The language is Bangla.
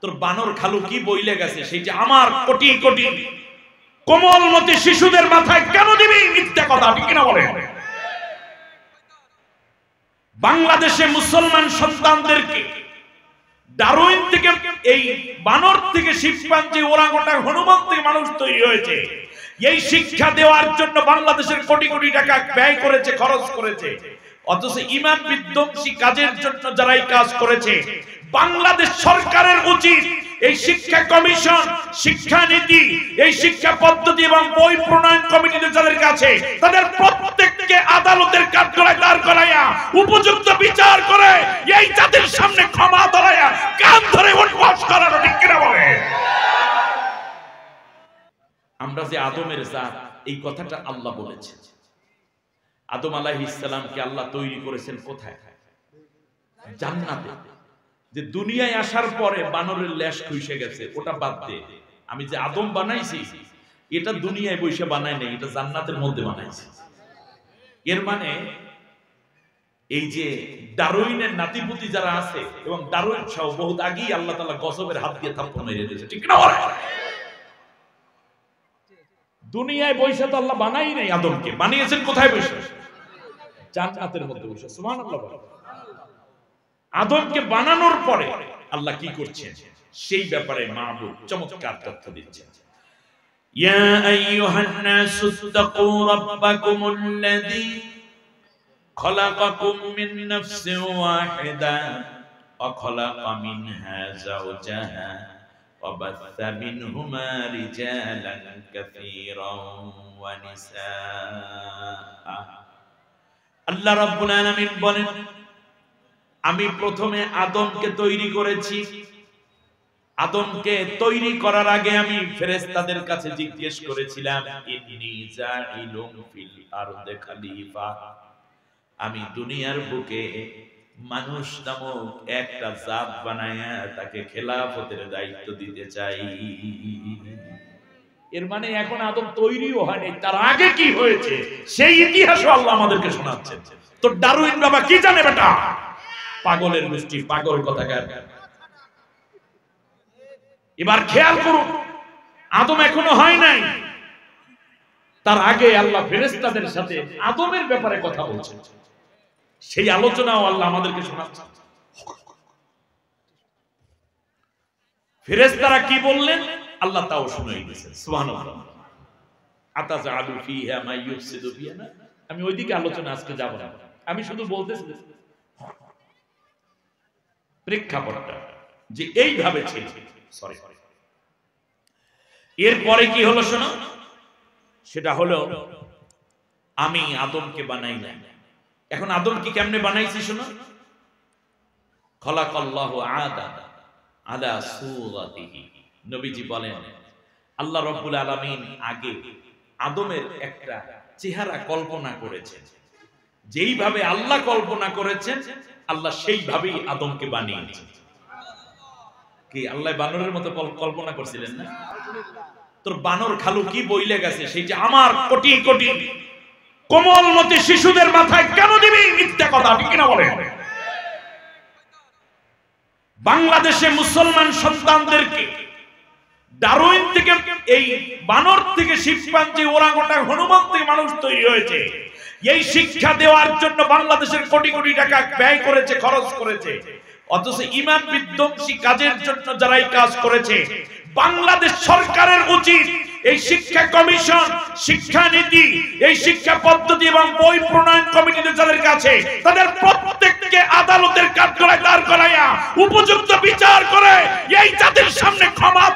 তোর বানর খালু কি বইলে গেছে সেইটা আমার কোটি কোটি কোমলমতি শিশুদের মাথায় কেন দিবি মিথ্যা কথা, ঠিক কিনা বলে? বাংলাদেশে মুসলমান সন্তানদেরকে ডারউইন থেকে, এই বানর থেকে শিম্পাঞ্জি, ওরাংওটাং, হনুমান থেকে মানুষ তৈরি হয়েছে, এই শিক্ষা দেওয়ার জন্য বাংলাদেশের কোটি কোটি টাকা ব্যয় করেছে, খরচ করেছে। অথচ ঈমান বিধ্বংসী কাজের জন্য যারা এই কাজ করেছে, বাংলাদেশ সরকারের উচিত এই শিক্ষা কমিশন, শিক্ষা নীতি, এই শিক্ষা পদ্ধতি এবং বই প্রণয়ন কমিটিতে যাদের কাছে, তাদের প্রত্যেককে আদালতের কাঠগড়ায় দাঁড় করাইয়া উপযুক্ত বিচার করে এই জাতির সামনে ক্ষমা ধরাইয়া কান ধরে উঠবাস করানো, ঠিক কিনা বলে? আমরা যে আদমের জাত, এই কথাটা আল্লাহ বলেছেন। আদম আলাইহিস সালামকে আল্লাহ তৈরি করেছেন কোথায়? জান্নাতে। যে দুনিয়ায় আসার পরে বানরের লেশ খুইসে গেছে, ওটা বাদ দে। আমি যে আদম বানাইছি এটা দুনিয়ায় বসে বানাই নাই, এটা জান্নাতের মধ্যে বানাইছি। এর মানে এই যে ডারউইনের নাতিপুতি যারা আছে, এবং ডারউইন সহ বহুত আগেই আল্লাহ তাআলা গজবের হাত দিয়ে থাপ্পড় মেরে দিয়েছে, ঠিক না? দুনিয়ায় বসে তো আল্লাহ বানাই নাই, আদমকে বানিয়েছেন কোথায় বসে? জান্নাতের মধ্যে বসে। সুবহানাল্লাহ। আদমকে বানানোর পরে আল্লাহ কি করছেন সেই ব্যাপারে মাহবুব চমৎকার তথ্য দিচ্ছেন। ইয়া আইয়ুহান নাসুত্তাকু রাব্বাকুমুল্লাযী খলাকাকুম মিন নাফসিন ওয়াহিদা ওয়া খলাকা মিনহা যাওজাহা ওয়া বাথা মিনহুমা রিজালান কাসীরান ওয়া নিসা। আল্লাহ রাব্বুল আলামিন বলেন, আমি প্রথমে আদমকে তৈরি করেছি। আদমকে তৈরি করার আগে আমি ফেরেশতাদের কাছে জিজ্ঞেস করেছিলাম, ইন্নী জাইলুন ফিল আরদি খলিফা, আমি দুনিয়ার বুকে মানুষ নামক একটা জাত বানায়া তাকে খেলাফতের দায়িত্ব দিতে চাই। এর মানে এখন আদম তৈরিও হয়নি, তার আগে কি হয়েছে সেই ইতিহাসও আল্লাহ আমাদেরকে শোনাচ্ছেন। তো ডারউইন বাবা কি জানে বেটা? পাগলের গোষ্ঠী, পাগল কথাকার। এবার খেয়াল করুন, আদম এখনো হয় নাই, তার আগে আল্লাহ ফেরেশতাদের সাথে আদমের ব্যাপারে কথা বলছেন। সেই আলোচনাও আল্লাহ আমাদেরকে শোনাচ্ছেন। ফেরেশতারা কি বললেন আল্লাহ তাও শুনিয়ে দিয়েছেন। সুবহানাল্লাহ। আতাজালু ফিহা মা ইউফসিদু ফিহা। আমি ওইদিকে আলোচনা আজকে যাব না, আমি শুধু বলতেছি প্রেক্ষাপটটা যে এইভাবে ছিল। সরি, এরপরে কি হলো শোনো, সেটা হলো আমি আদমকে বানাই নাই। এখন আদমকে কেমনে বানাইছি শোনো। খলাকাল্লাহু আদম আলা সূরাতিহি। নবীজি বলেন আল্লাহ রাব্বুল আলামিন আগে আদমের একটা চেহারা কল্পনা করেছেন, যেইভাবে আল্লাহ কল্পনা করেছেন আল্লাহ সেইভাবেই আদমকে বানিয়েছেন। কি আল্লাহ বানরের মতো কল্পনা করছিলেন না? তোর বানর খালু কি বইলে গেছে সেইটা আমার কোটি কোটি কোমলমতি শিশুদের মাথায় কেন দিবি মিথ্যা কথা, ঠিক কিনা বলে? বাংলাদেশে মুসলমান সন্তানদেরকে ডারউইন থেকে, এই বানর থেকে শিম্পাঞ্জি, ওরাংওটাং, হনুমান থেকে মানুষ তৈরি হয়েছে, এই শিক্ষা দেওয়ার জন্য বাংলাদেশের কোটি কোটি টাকা ব্যয় করেছে, খরচ করেছে। অথচ ঈমান বিধ্বংসী কাজের জন্য যারা এই কাজ করেছে, বাংলাদেশ সরকারের উচিত এই শিক্ষা কমিশন, শিক্ষা নীতি, এই শিক্ষা পদ্ধতি এবং বই প্রণয়ন কমিটিতে যাদের কাছে, তাদের প্রত্যেককে আদালতের কাঠগড়ায় দাঁড় করাইয়া উপযুক্ত বিচার করে এই জাতির সামনে ক্ষমা